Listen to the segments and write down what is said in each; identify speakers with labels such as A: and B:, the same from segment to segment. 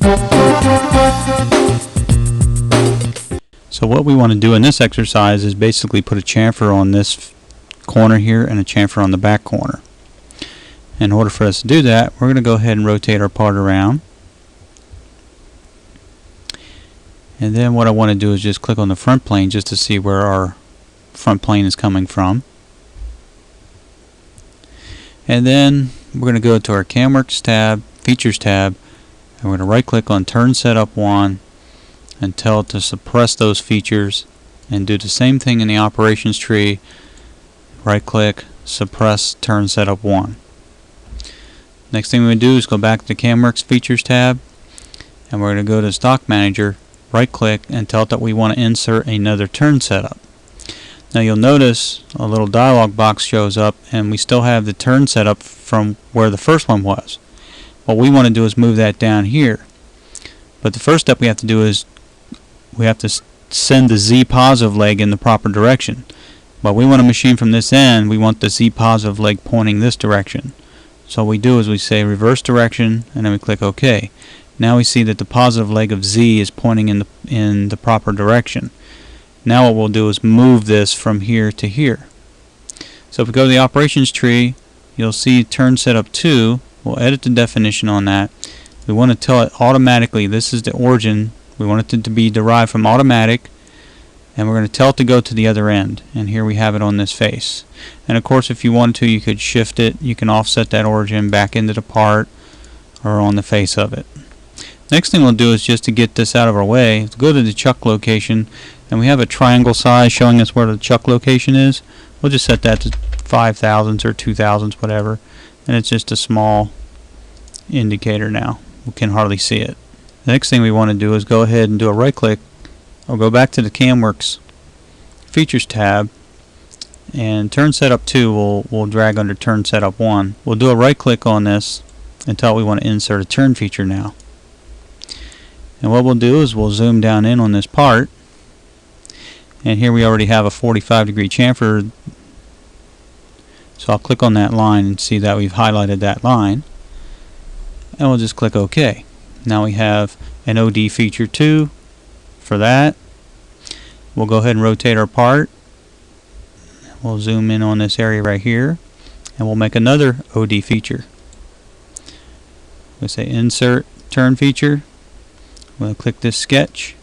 A: So what we want to do in this exercise is basically put a chamfer on this corner here and a chamfer on the back corner. In order for us to do that, we're going to go ahead and rotate our part around. And then what I want to do is just click on the front plane just to see where our front plane is coming from. And then we're going to go to our CamWorks tab, Features tab, and we're going to right click on Turn Setup 1 and tell it to suppress those features, and do the same thing in the operations tree. Right click, suppress Turn Setup 1. Next thing we do is go back to the CamWorks Features tab, and we're going to go to Stock Manager, right click, and tell it that we want to insert another turn setup. Now you'll notice a little dialog box shows up, and we still have the turn setup from where the first one was. What we want to do is move that down here. But the first step we have to do is we have to send the Z positive leg in the proper direction. But we want to machine from this end, we want the Z positive leg pointing this direction. So what we do is we say reverse direction, and then we click OK. Now we see that the positive leg of Z is pointing in the proper direction. Now what we'll do is move this from here to here. So if we go to the operations tree, you'll see turn setup 2. We'll edit the definition on that. We want to tell it automatically, this is the origin. We want it to be derived from automatic, and we're going to tell it to go to the other end. And here we have it on this face. And of course, if you wanted to, you could shift it. You can offset that origin back into the part or on the face of it. Next thing we'll do is, just to get this out of our way, go to the chuck location, and we have a triangle size showing us where the chuck location is. We'll just set that to 5 thousandths or 2 thousandths, whatever, and it's just a small indicator now. We can hardly see it. The next thing we want to do is go ahead and do a right click, or go back to the CamWorks Features tab, and Turn Setup 2 we'll drag under Turn Setup 1. We'll do a right click on this until we want to insert a turn feature now. And what we'll do is we'll zoom down in on this part, and here we already have a 45-degree chamfer. So I'll click on that line and see that we've highlighted that line, and we'll just click OK. Now we have an OD feature 2 for that. We'll go ahead and rotate our part. We'll zoom in on this area right here, and we'll make another OD feature. We'll say Insert Turn Feature. We'll click this sketch,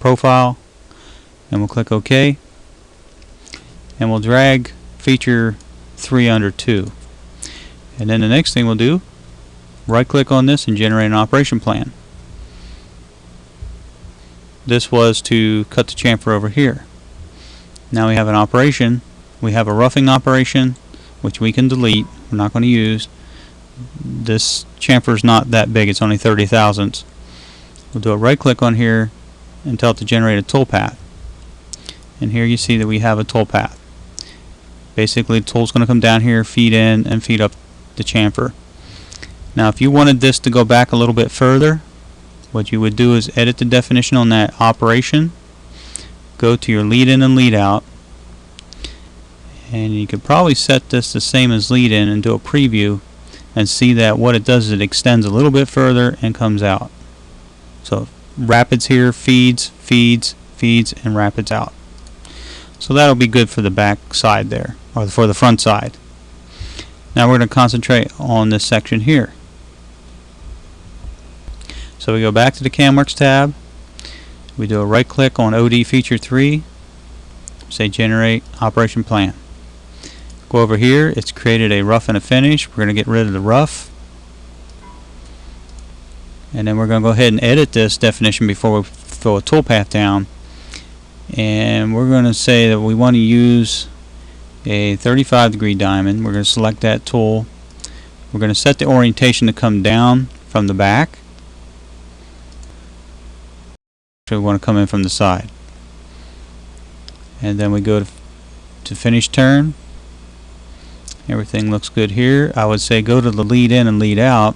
A: Profile, and we'll click OK. And we'll drag feature 3 under 2. And then the next thing we'll do, right click on this and generate an operation plan. This was to cut the chamfer over here. Now we have an operation. We have a roughing operation, which we can delete. We're not going to use. This chamfer is not that big. It's only 30 thousandths. We'll do a right click on here and tell it to generate a toolpath. And here you see that we have a toolpath. Basically, the tool's going to come down here, feed in, and feed up the chamfer. Now if you wanted this to go back a little bit further, what you would do is edit the definition on that operation, go to your lead in and lead out, and you could probably set this the same as lead in and do a preview and see that what it does is it extends a little bit further and comes out. So rapids here, feeds, feeds, feeds, and rapids out. So that'll be good for the back side there, or for the front side. Now we're going to concentrate on this section here. So we go back to the CamWorks tab, we do a right click on OD feature 3, say generate operation plan. Go over here, it's created a rough and a finish. We're going to get rid of the rough, and then we're going to go ahead and edit this definition before we throw a toolpath down, and we're going to say that we want to use a 35-degree diamond. We're going to select that tool. We're going to set the orientation to come down from the back. So we want to come in from the side, and then we go to finish turn. Everything looks good here. I would say go to the lead in and lead out,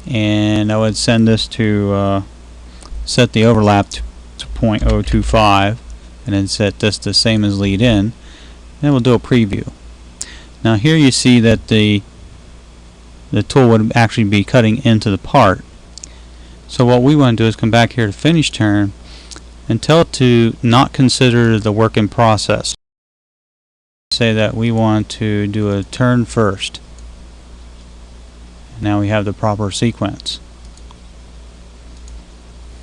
A: and I would send this to set the overlap to 0.025, and then set this the same as lead in. Then we'll do a preview. Now here you see that the tool would actually be cutting into the part, So what we want to do is come back here to finish turn and tell it to not consider the work in process. Say that we want to do a turn first. Now we have the proper sequence.